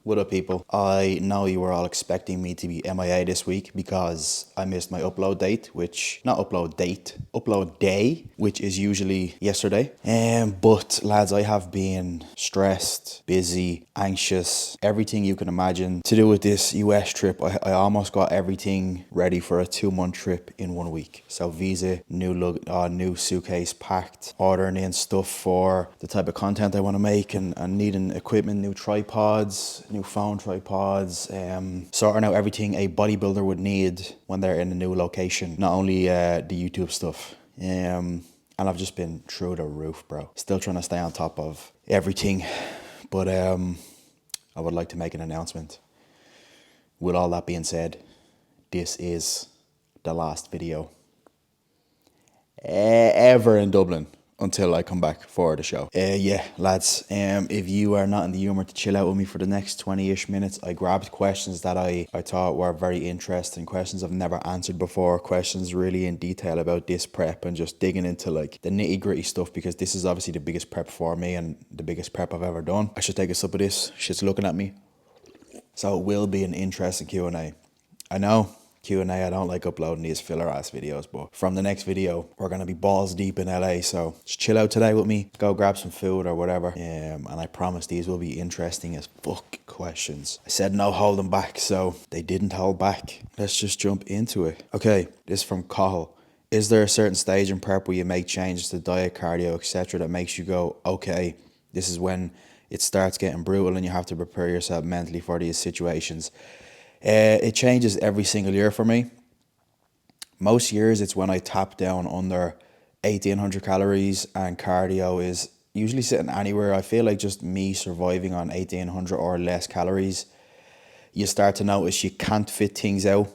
What up, people? I know you were all expecting me to be MIA this week because I missed my upload date, upload day, which is usually yesterday. But lads, I have been stressed, busy, anxious, everything you can imagine to do with this US trip. I almost got everything ready for a 2-month trip in 1 week. So visa, new suitcase packed, ordering in stuff for the type of content I want to make and needing equipment, new tripods, new phone tripods, sorting out everything a bodybuilder would need when they're in a new location, not only the YouTube stuff. And I've just been through the roof, bro. Still trying to stay on top of everything. But I would like to make an announcement. With all that being said, this is the last video ever in Dublin until I come back for the show. Yeah, lads, if you are not in the humour to chill out with me for the next 20-ish minutes, I grabbed questions that I thought were very interesting, questions I've never answered before, questions really in detail about this prep and just digging into like the nitty gritty stuff, because this is obviously the biggest prep for me and the biggest prep I've ever done. I should take a sip of this. Shit's looking at me. So it will be an interesting Q&A. I know Q&A, I don't like uploading these filler ass videos, but from the next video we're going to be balls deep in LA, so just chill out today with me, go grab some food or whatever, and I promise these will be interesting as fuck questions. I said no holding back, so they didn't hold back. Let's just jump into it. Okay, this is from Cahill. Is there a certain stage in prep where you make changes to diet, cardio, etc. that makes you go, okay, this is when it starts getting brutal and you have to prepare yourself mentally for these situations? It changes every single year for me. Most years it's when I tap down under 1800 calories and cardio is usually sitting anywhere. I feel like just me surviving on 1800 or less calories, you start to notice you can't fit things out.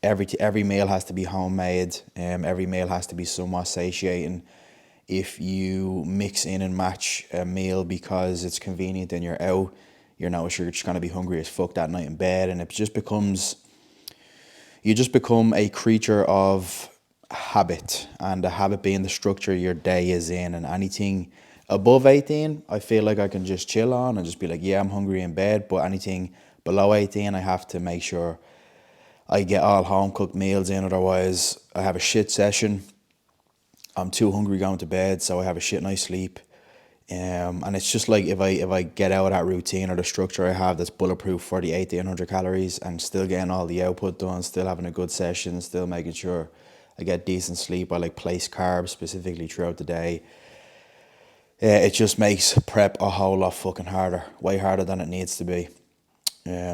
Every meal has to be homemade. Every meal has to be somewhat satiating. If you mix in and match a meal because it's convenient and you're out, you notice you're just going to be hungry as fuck that night in bed, and you just become a creature of habit, and the habit being the structure your day is in. And anything above 18, I feel like I can just chill on and just be like, yeah, I'm hungry in bed. But anything below 18, I have to make sure I get all home cooked meals in, otherwise I have a shit session. I'm too hungry going to bed, so I have a shit night's sleep. And it's just like if I get out of that routine or the structure I have that's bulletproof for the 1800 calories and still getting all the output done, still having a good session, still making sure I get decent sleep, I like place carbs specifically throughout the day. It just makes prep a whole lot fucking harder, way harder than it needs to be.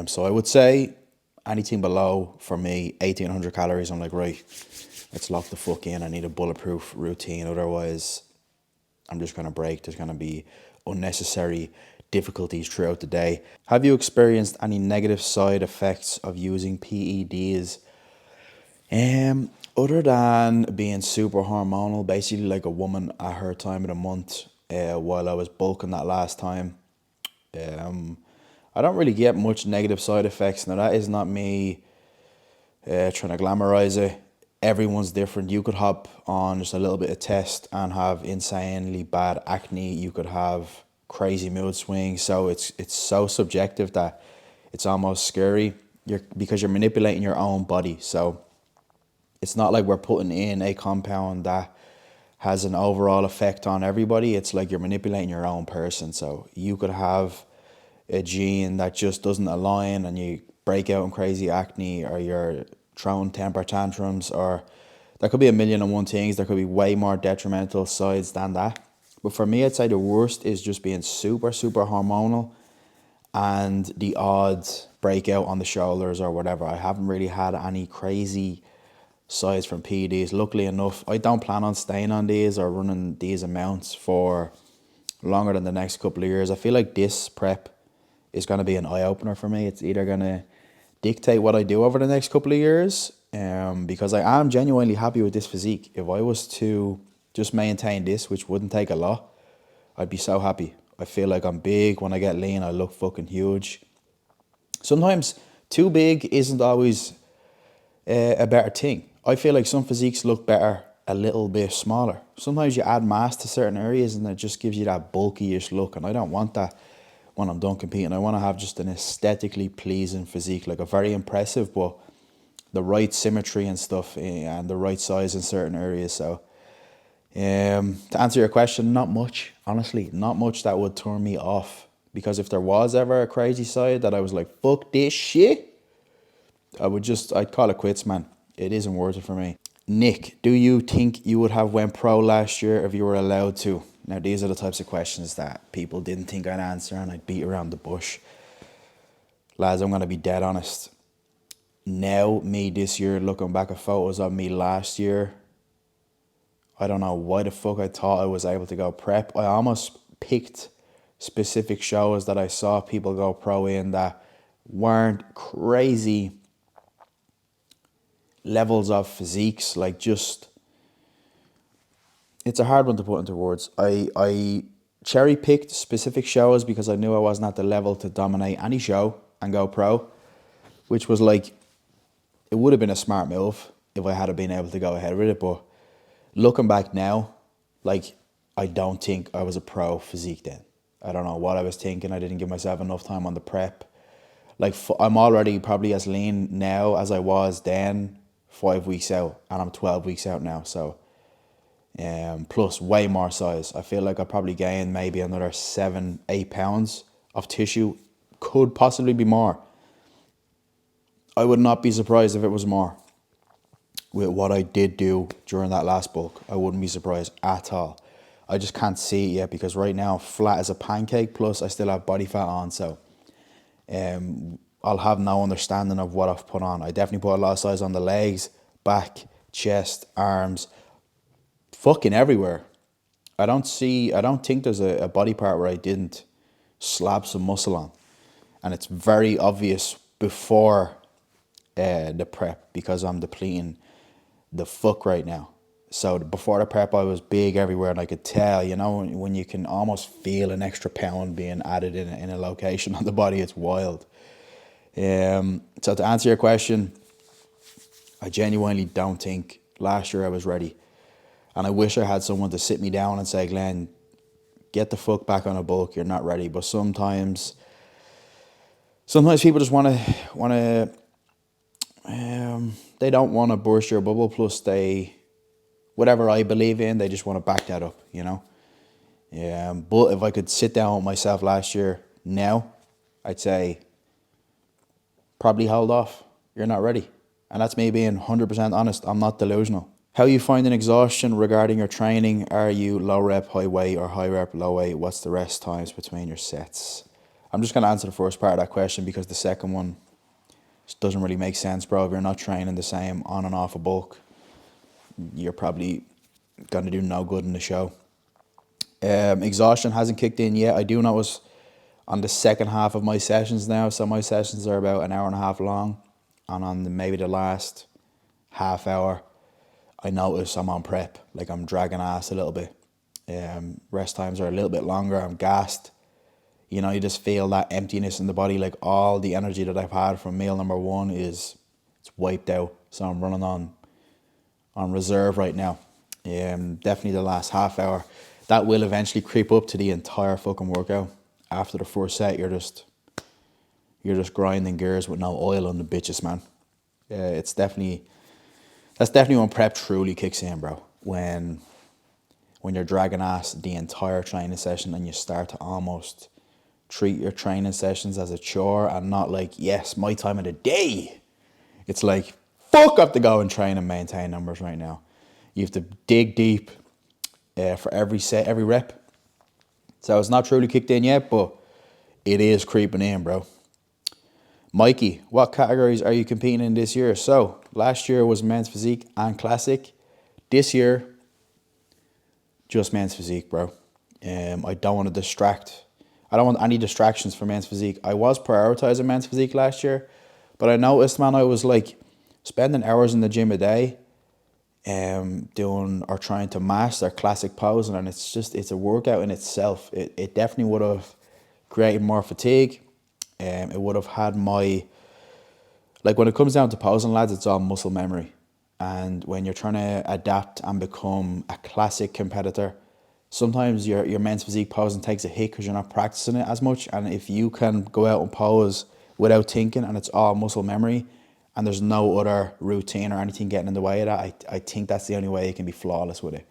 So I would say anything below, for me, 1800 calories, I'm like, right, let's lock the fuck in. I need a bulletproof routine, otherwise I'm just going to break. There's going to be unnecessary difficulties throughout the day. Have you experienced any negative side effects of using PEDs? Other than being super hormonal, basically like a woman at her time of the month, while I was bulking that last time, I don't really get much negative side effects. Now, that is not me trying to glamorize it. Everyone's different. You could hop on just a little bit of test and have insanely bad acne. You could have crazy mood swings. So it's so subjective that it's almost scary. Because you're manipulating your own body. So it's not like we're putting in a compound that has an overall effect on everybody. It's like you're manipulating your own person. So you could have a gene that just doesn't align and you break out in crazy acne, or you're throwing temper tantrums, or there could be a million and one things. There could be way more detrimental sides than that. But for me, I'd say the worst is just being super, super hormonal and the odd breakout on the shoulders or whatever. I haven't really had any crazy sides from PEDs. Luckily enough, I don't plan on staying on these or running these amounts for longer than the next couple of years. I feel like this prep is going to be an eye-opener for me. It's either going to dictate what I do over the next couple of years, because I am genuinely happy with this physique. If I was to just maintain this, which wouldn't take a lot, I'd be so happy. I feel like I'm big. When I get lean, I look fucking huge. Sometimes too big isn't always a better thing. I feel like some physiques look better a little bit smaller. Sometimes you add mass to certain areas and it just gives you that bulky-ish look, and I don't want that. when I'm done competing. I want to have just an aesthetically pleasing physique, like a very impressive, but the right symmetry and stuff, and the right size in certain areas. So to answer your question, not much, honestly, not much that would turn me off. Because if there was ever a crazy side that I was like, fuck this shit, I'd call it quits, man. It isn't worth it for me. Nick, do you think you would have went pro last year if you were allowed to? Now, these are the types of questions that people didn't think I'd answer, and I'd beat around the bush. Lads, I'm going to be dead honest. Now, me this year, looking back at photos of me last year, I don't know why the fuck I thought I was able to go prep. I almost picked specific shows that I saw people go pro in that weren't crazy levels of physiques. Like, just, it's a hard one to put into words. I cherry picked specific shows because I knew I wasn't at the level to dominate any show and go pro, which was like, it would have been a smart move if I had been able to go ahead with it. But looking back now, like, I don't think I was a pro physique then. I don't know what I was thinking. I didn't give myself enough time on the prep. Like, I'm already probably as lean now as I was then 5 weeks out, and I'm 12 weeks out now. So, plus way more size. I feel like I probably gained maybe another 7-8 pounds of tissue. Could possibly be more. I would not be surprised if it was more. With what I did do during that last bulk, I wouldn't be surprised at all. I just can't see it yet because right now I'm flat as a pancake, plus I still have body fat on, so I'll have no understanding of what I've put on. I definitely put a lot of size on the legs, back, chest, arms, fucking everywhere. I don't think there's a body part where I didn't slap some muscle on. And it's very obvious before the prep because I'm depleting the fuck right now. So before the prep, I was big everywhere, and I could tell, you know, when you can almost feel an extra pound being added in a location on the body, it's wild. So to answer your question, I genuinely don't think last year I was ready. And I wish I had someone to sit me down and say, Glenn, get the fuck back on a bulk, you're not ready. But sometimes people just want to, they don't want to burst your bubble, plus whatever I believe in, they just want to back that up, you know. But if I could sit down with myself last year now, I'd say probably hold off. You're not ready. And that's me being 100% honest. I'm not delusional. How you finding exhaustion regarding your training? Are you low rep, high weight, or high rep, low weight? What's the rest times between your sets? I'm just going to answer the first part of that question because the second one just doesn't really make sense, bro. If you're not training the same on and off a bulk, you're probably going to do no good in the show. Exhaustion hasn't kicked in yet. I do notice on the second half of my sessions now, so my sessions are about an hour and a half long, and on maybe the last half hour, I notice I'm on prep, like I'm dragging ass a little bit. Rest times are a little bit longer. I'm gassed. You know, you just feel that emptiness in the body, like all the energy that I've had from meal number one it's wiped out. So I'm running on reserve right now. Definitely the last half hour. That will eventually creep up to the entire fucking workout. After the first set, you're just grinding gears with no oil on the bitches, man. That's definitely when prep truly kicks in, bro. When you're dragging ass the entire training session and you start to almost treat your training sessions as a chore and not like, yes, my time of the day. It's like, fuck, I have to go and train and maintain numbers right now. You have to dig deep for every set, every rep. So it's not truly kicked in yet, but it is creeping in, bro. Mikey, what categories are you competing in this year? So last year was men's physique and classic. This year, just men's physique, bro. I don't want to distract. I don't want any distractions for men's physique. I was prioritizing men's physique last year, but I noticed, man, I was like spending hours in the gym a day, doing or trying to master classic posing, and it's a workout in itself. It definitely would have created more fatigue. It would have had my, like when it comes down to posing, lads, it's all muscle memory. And when you're trying to adapt and become a classic competitor, sometimes your men's physique posing takes a hit because you're not practicing it as much. And if you can go out and pose without thinking and it's all muscle memory and there's no other routine or anything getting in the way of that, I think that's the only way you can be flawless with it.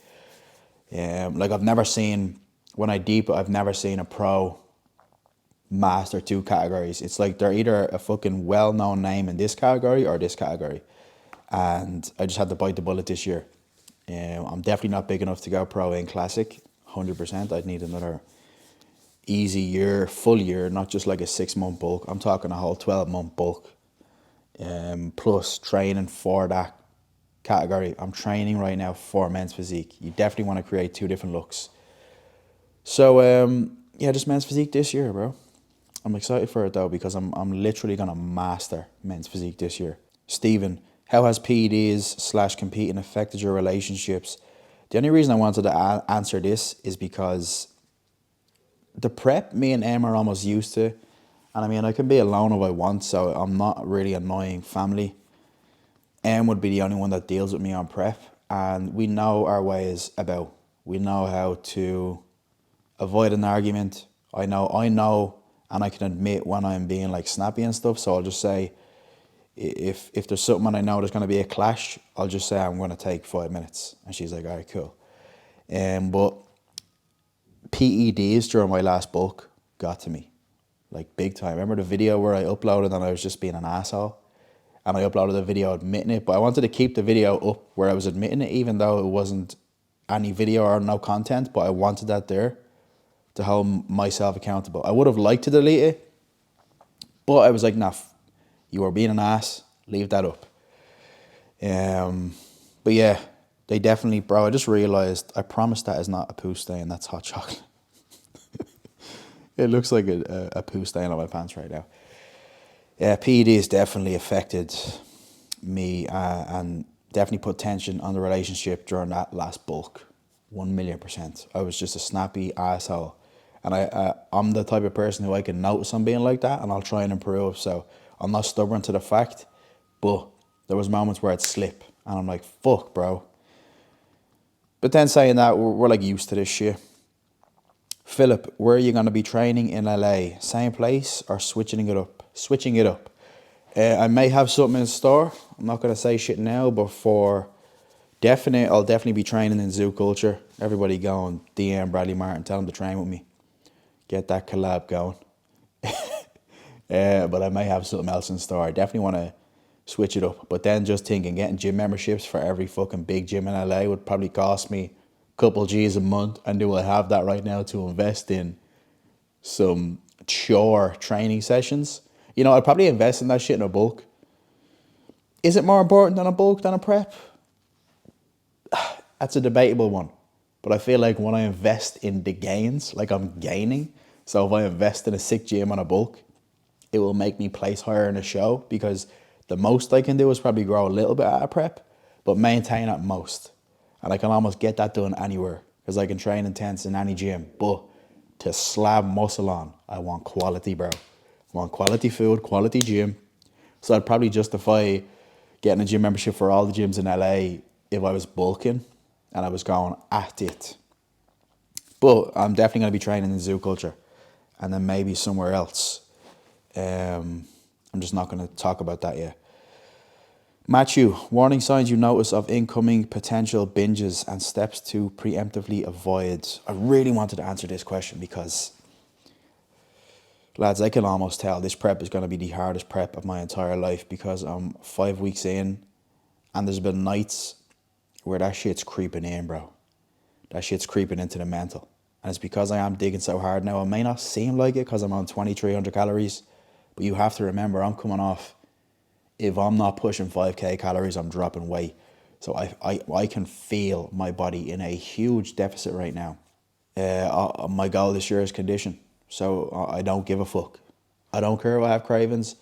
Like I've never seen, when I deep, I've never seen a pro master two categories. It's like they're either a fucking well-known name in this category or this category. And I just had to bite the bullet this year. I'm definitely not big enough to go pro in classic, 100%. I'd need another easy year, full year, not just like a 6-month bulk. I'm talking a whole 12-month bulk. Plus training for that category. I'm training right now for men's physique. You definitely want to create two different looks. So yeah, just men's physique this year, bro. I'm excited for it though because I'm literally gonna master men's physique this year. Stephen, how has PEDs / competing affected your relationships? The only reason I wanted to answer this is because the prep me and Em are almost used to. And I mean, I can be alone if I want, so I'm not really annoying family. Em would be the only one that deals with me on prep. And we know our ways about. We know how to avoid an argument. I know, and I can admit when I'm being like snappy and stuff. So I'll just say, if there's something and I know there's going to be a clash, I'll just say I'm going to take 5 minutes. And she's like, all right, cool. But PEDs during my last bulk got to me, like big time. Remember the video where I uploaded and I was just being an asshole? And I uploaded a video admitting it, but I wanted to keep the video up where I was admitting it, even though it wasn't any video or no content, but I wanted that there to hold myself accountable. I would have liked to delete it, but I was like, nah, you are being an ass, leave that up. But yeah, they definitely, bro, I just realized, I promise that is not a poo stain, that's hot chocolate. It looks like a poo stain on my pants right now. Yeah, PEDs definitely affected me and definitely put tension on the relationship during that last bulk. 1,000,000%. I was just a snappy asshole. And I'm the type of person who I can notice I'm being like that and I'll try and improve. So I'm not stubborn to the fact, but there was moments where I'd slip and I'm like, fuck, bro. But then saying that, we're like used to this shit. Philip, where are you going to be training in LA? Same place or switching it up? Switching it up. I may have something in store. I'm not going to say shit now, but for definite, I'll definitely be training in zoo culture. Everybody go and DM Bradley Martin, tell him to train with me. Get that collab going. But I may have something else in store. I definitely want to switch it up. But then just thinking, getting gym memberships for every fucking big gym in LA would probably cost me a couple G's a month. And do I have that right now to invest in some chore training sessions? You know, I'd probably invest in that shit in a bulk. Is it more important than a bulk than a prep? That's a debatable one. But I feel like when I invest in the gains, like I'm gaining. So if I invest in a sick gym on a bulk, it will make me place higher in a show because the most I can do is probably grow a little bit out of prep, but maintain at most. And I can almost get that done anywhere because I can train intense in any gym. But to slab muscle on, I want quality, bro. I want quality food, quality gym. So I'd probably justify getting a gym membership for all the gyms in LA if I was bulking and I was going at it. But I'm definitely going to be training in zoo culture and then maybe somewhere else. I'm just not going to talk about that yet. Matthew, warning signs you notice of incoming potential binges and steps to preemptively avoid. I really wanted to answer this question because, lads, I can almost tell this prep is going to be the hardest prep of my entire life because I'm 5 weeks in and there's been nights where that shit's creeping in, bro. That shit's creeping into the mental. And it's because I am digging so hard now. It may not seem like it because I'm on 2,300 calories, but you have to remember I'm coming off. If I'm not pushing 5k calories, I'm dropping weight. So I can feel my body in a huge deficit right now. My goal this year is condition. So I don't give a fuck. I don't care if I have cravings.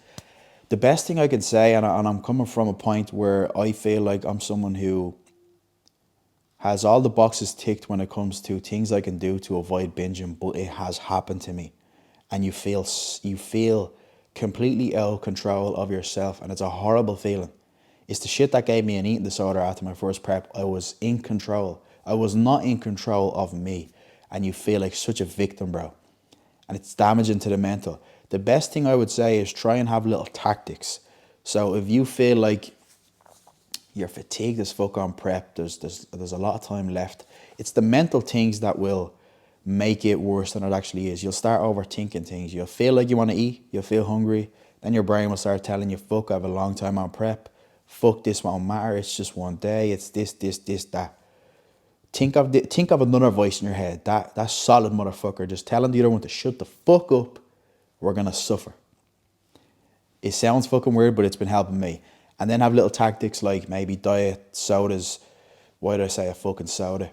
The best thing I can say, and I'm coming from a point where I feel like I'm someone who has all the boxes ticked when it comes to things I can do to avoid binging, but it has happened to me. And you feel completely out of control of yourself, and it's a horrible feeling. It's the shit that gave me an eating disorder after my first prep. I was in control. I was not in control of me. and you feel like such a victim, bro. And it's damaging to the mental. The best thing I would say is try and have little tactics. So if you feel like you're fatigued as fuck on prep, there's a lot of time left, it's the mental things that will make it worse than it actually is. You'll start overthinking things. You'll feel like you want to eat. You'll feel hungry. Then your brain will start telling you, fuck, I have a long time on prep. Fuck, this won't matter. It's just one day. It's this, that. Think of another voice in your head. That solid motherfucker just telling the other one to shut the fuck up. We're going to suffer. It sounds fucking weird, but it's been helping me. And then have little tactics like maybe diet sodas. Why did I say a fucking soda?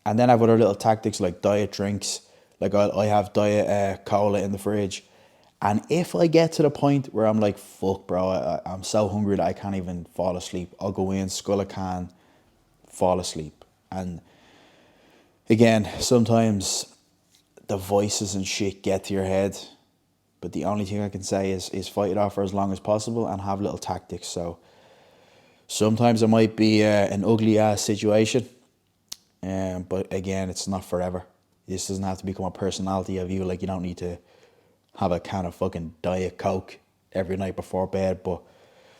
And then I have other little tactics like diet drinks. Like I have diet cola in the fridge. And if I get to the point where I'm like, fuck, bro, I'm so hungry that I can't even fall asleep, I'll go in, scull a can, fall asleep. And again, sometimes the voices and shit get to your head. But the only thing I can say is fight it off for as long as possible and have little tactics. So sometimes it might be an ugly ass situation. But again, it's not forever. This doesn't have to become a personality of you. Like, you don't need to have a can of fucking Diet Coke every night before bed. But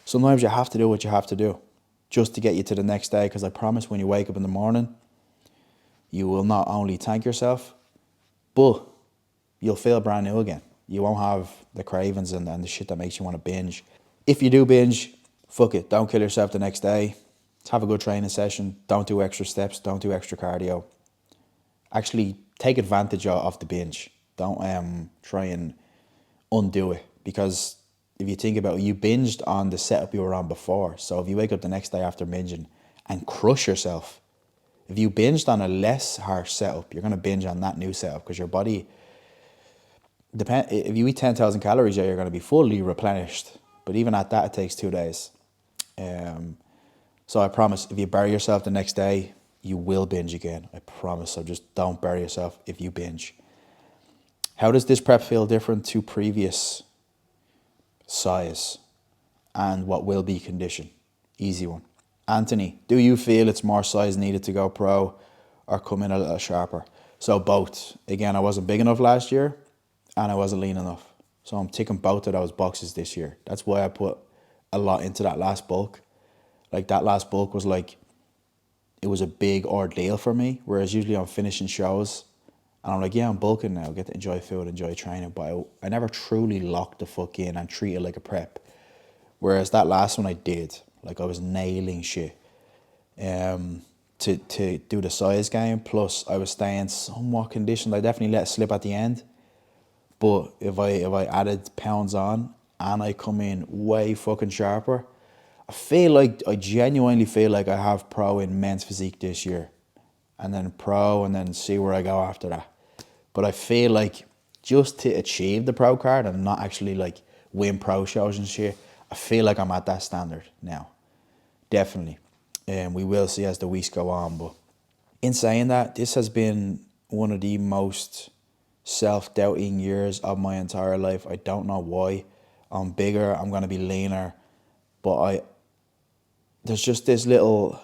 sometimes you have to do what you have to do just to get you to the next day. Because I promise when you wake up in the morning, you will not only thank yourself, but you'll feel brand new again. You won't have the cravings and the shit that makes you want to binge. If you do binge, fuck it. Don't kill yourself the next day. Have a good training session. Don't do extra steps. Don't do extra cardio. Actually, take advantage of the binge. Don't try and undo it. Because if you think about it, you binged on the setup you were on before. So if you wake up the next day after binging and crush yourself, if you binged on a less harsh setup, you're going to binge on that new setup because your body, if you eat 10,000 calories, you're going to be fully replenished. But even at that, it takes 2 days. So I promise, if you bury yourself the next day, you will binge again. I promise. So just don't bury yourself if you binge. How does this prep feel different to previous size and what will be condition? Easy one. Anthony, do you feel it's more size needed to go pro or come in a little sharper? So both. Again, I wasn't big enough last year and I wasn't lean enough. So I'm ticking both of those boxes this year. That's why I put a lot into that last bulk. Like that last bulk was like, it was a big ordeal for me. Whereas usually I'm finishing shows and I'm like, yeah, I'm bulking now. I get to enjoy food, enjoy training. But I never truly locked the fuck in and treat it like a prep. Whereas that last one I did. Like I was nailing shit to do the size game. Plus I was staying somewhat conditioned. I definitely let it slip at the end. But if I added pounds on and I come in way fucking sharper, I genuinely feel like I have pro in men's physique this year. And then pro and then see where I go after that. But I feel like just to achieve the pro card and not actually like win pro shows and shit, I feel like I'm at that standard now. Definitely. And we will see as the weeks go on. But in saying that, this has been one of the most self-doubting years of my entire life. I don't know why. I'm bigger, I'm going to be leaner. But there's just this little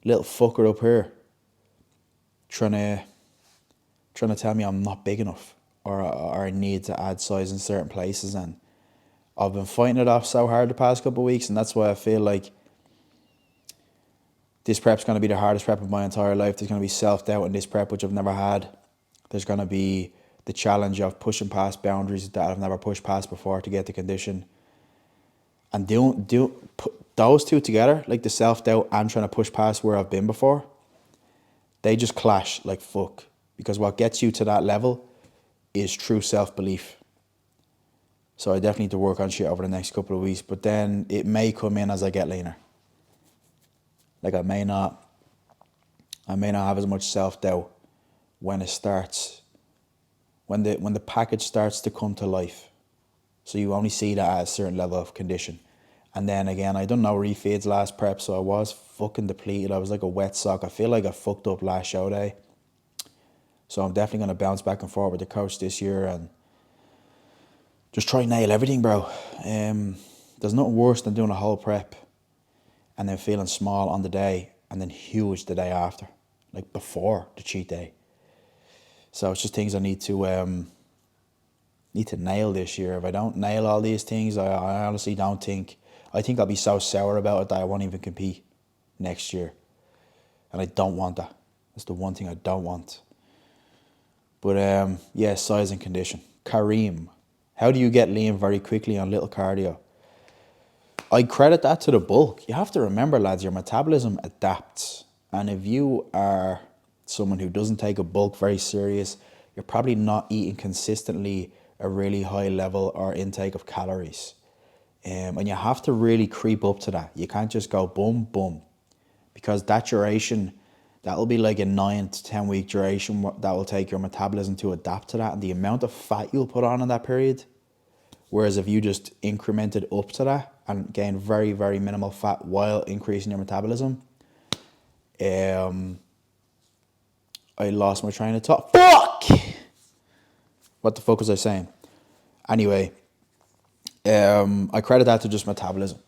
fucker up here trying to tell me I'm not big enough or I need to add size in certain places. And I've been fighting it off so hard the past couple of weeks, and that's why I feel like this prep's going to be the hardest prep of my entire life. There's going to be self-doubt in this prep, which I've never had. There's going to be the challenge of pushing past boundaries that I've never pushed past before to get the condition. And put those two together, like the self-doubt and trying to push past where I've been before, they just clash like fuck. Because what gets you to that level is true self-belief. So I definitely need to work on shit over the next couple of weeks. But then it may come in as I get leaner. Like I may not have as much self-doubt when it starts, when the package starts to come to life. So you only see that at a certain level of condition. And then again, I done no refeeds last prep, so I was fucking depleted. I was like a wet sock. I feel like I fucked up last show day. So I'm definitely going to bounce back and forth with the coach this year and just try and nail everything, bro. There's nothing worse than doing a whole prep and then feeling small on the day and then huge the day after, like before the cheat day. So it's just things I need to nail this year. If I don't nail all these things, I honestly don't think, I think I'll be so sour about it that I won't even compete next year. And I don't want that. That's the one thing I don't want. But yeah, size and condition. Kareem, how do you get lean very quickly on little cardio? I credit that to the bulk. You have to remember, lads, your metabolism adapts. And if you are someone who doesn't take a bulk very serious, you're probably not eating consistently a really high level or intake of calories. And you have to really creep up to that. You can't just go boom, boom. Because that duration, that'll be like a 9 to 10 week duration that will take your metabolism to adapt to that. And the amount of fat you'll put on in that period. Whereas if you just incremented up to that and gain very, very minimal fat while increasing your metabolism. I lost my train of thought. Fuck! What the fuck was I saying? Anyway, I credit that to just metabolism.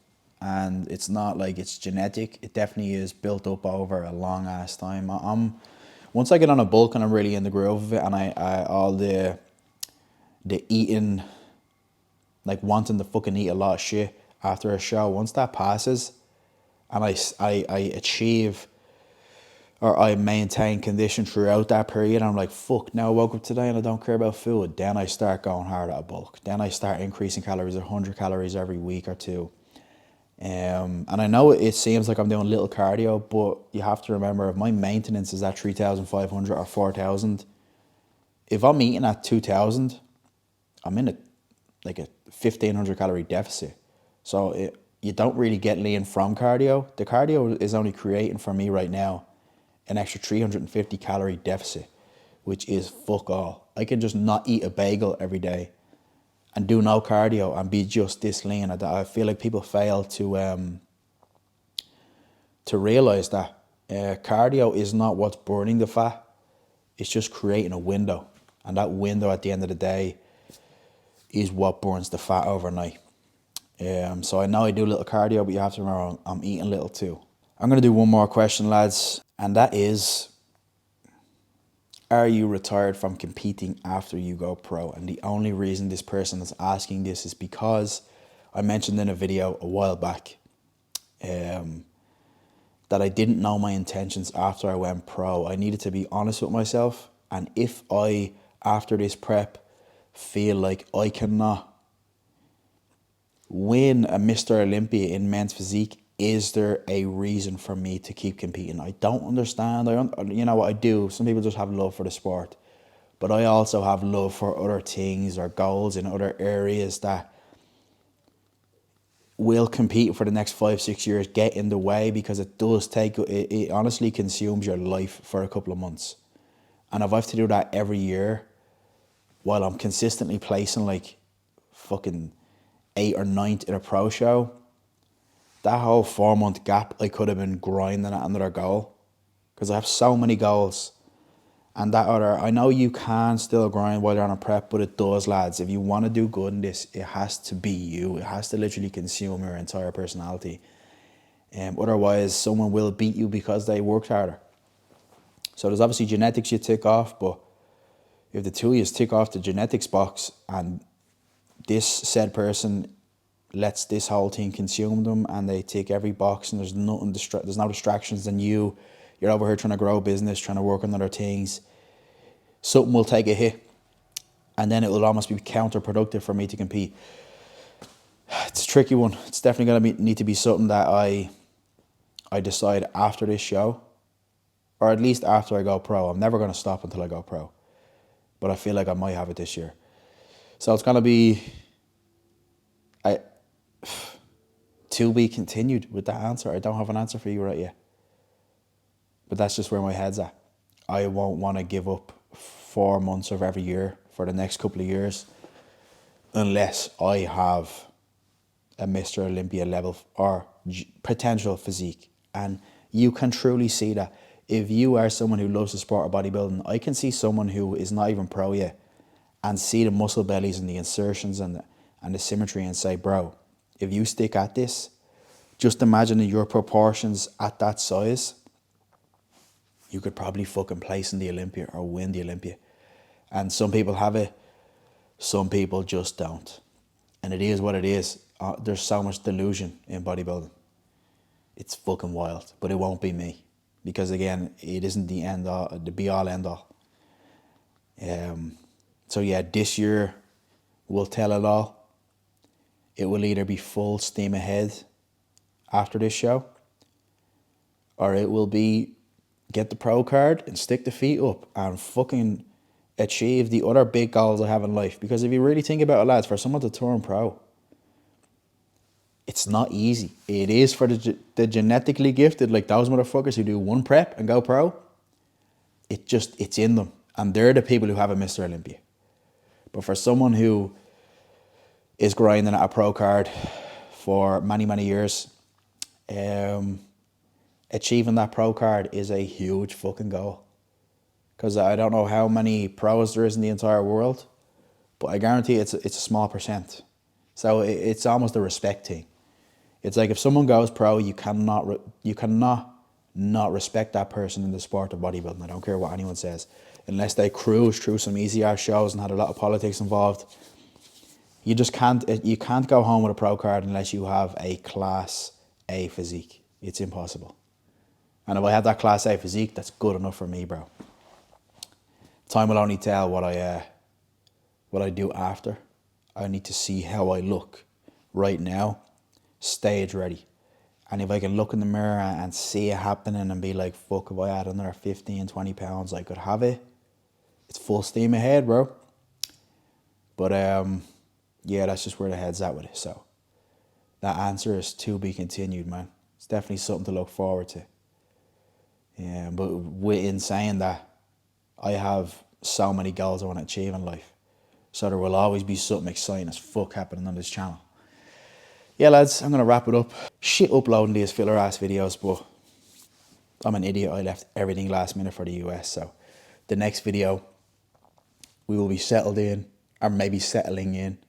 And it's not like it's genetic. It definitely is built up over a long ass time. Once I get on a bulk and I'm really in the groove of it, and I all the eating, like wanting to fucking eat a lot of shit after a show, once that passes and I achieve or I maintain condition throughout that period, I'm like, fuck, now I woke up today and I don't care about food. Then I start going hard at a bulk. Then I start increasing calories, 100 calories every week or two. And I know it seems like I'm doing little cardio, but you have to remember, if my maintenance is at 3,500 or 4,000, if I'm eating at 2,000, I'm in a 1,500 calorie deficit. So you don't really get lean from cardio. The cardio is only creating for me right now an extra 350 calorie deficit, which is fuck all. I can just not eat a bagel every day and do no cardio and be just this lean. I feel like people fail to realize that cardio is not what's burning the fat. It's just creating a window, and that window at the end of the day is what burns the fat overnight. So I know I do a little cardio, but you have to remember I'm eating little too. I'm going to do one more question, lads, and that is, are you retired from competing after you go pro? And the only reason this person is asking this is because I mentioned in a video a while back that I didn't know my intentions after I went pro. I needed to be honest with myself, and if I, after this prep, feel like I cannot win a Mr. Olympia in men's physique, is there a reason for me to keep competing? I don't understand. You know what I do? Some people just have love for the sport, but I also have love for other things or goals in other areas that will compete for the next 5-6 years get in the way, because it does take, it honestly consumes your life for a couple of months. And if I have to do that every year while I'm consistently placing like fucking 8th or 9th in a pro show, that whole 4-month gap, I could have been grinding at another goal, because I have so many goals. And that other, I know you can still grind while you're on a prep, but it does, lads. If you want to do good in this, it has to be you. It has to literally consume your entire personality. Otherwise, someone will beat you because they worked harder. So there's obviously genetics you tick off, but if the two of you tick off the genetics box and this said person lets this whole thing consume them and they tick every box and there's no distractions, then you're over here trying to grow a business, trying to work on other things, something will take a hit, and then it will almost be counterproductive for me to compete. It's a tricky one. It's definitely going to need to be something that I decide after this show, or at least after I go pro. I'm never going to stop until I go pro, but I feel like I might have it this year. So it's going to be to be continued with that answer. I don't have an answer for you right yet, but that's just where my head's at. I won't want to give up 4 months of every year for the next couple of years unless I have a Mr. Olympia level or potential physique. And you can truly see that if you are someone who loves the sport of bodybuilding. I can see someone who is not even pro yet and see the muscle bellies and the insertions and the symmetry and say, bro, if you stick at this, just imagine your proportions at that size, you could probably fucking place in the Olympia or win the Olympia. And some people have it, some people just don't. And it is what it is. There's so much delusion in bodybuilding. It's fucking wild, but it won't be me. Because again, it isn't the end all, the be all end all. So yeah, this year will tell it all. It will either be full steam ahead after this show, or it will be get the pro card and stick the feet up and fucking achieve the other big goals I have in life. Because if you really think about it, lads, for someone to turn pro, it's not easy. It is for the genetically gifted, like those motherfuckers who do one prep and go pro. It's in them. And they're the people who have a Mr. Olympia. But for someone who is grinding at a pro card for many, many years, achieving that pro card is a huge fucking goal. Because I don't know how many pros there is in the entire world, but I guarantee it's a small percent. So it's almost a respect thing. It's like if someone goes pro, you cannot not respect that person in the sport of bodybuilding. I don't care what anyone says. Unless they cruise through some easy ass shows and had a lot of politics involved. You can't go home with a pro card unless you have a class A physique. It's impossible. And if I have that class A physique, that's good enough for me, bro. Time will only tell what I do after. I need to see how I look right now, stage ready. And if I can look in the mirror and see it happening and be like, fuck, if I had another 15, 20 pounds, I could have it. It's full steam ahead, bro. But yeah, that's just where the head's at with it. So that answer is to be continued, man. It's definitely something to look forward to. Yeah, but in saying that, I have so many goals I want to achieve in life. So there will always be something exciting as fuck happening on this channel. Yeah, lads, I'm going to wrap it up. Shit uploading these filler ass videos, but I'm an idiot. I left everything last minute for the US. So the next video, we will be settled in, or maybe settling in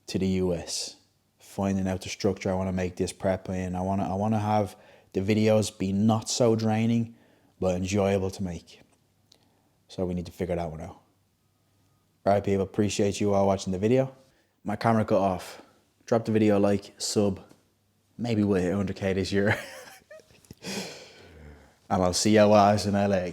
to the US. Finding out the structure I want to make this prep in. I want to have the videos be not so draining, but enjoyable to make. So we need to figure that one out. Alright people, appreciate you all watching the video. My camera cut off. Drop the video a like, sub. Maybe we'll hit 100k this year. And I'll see you guys in LA.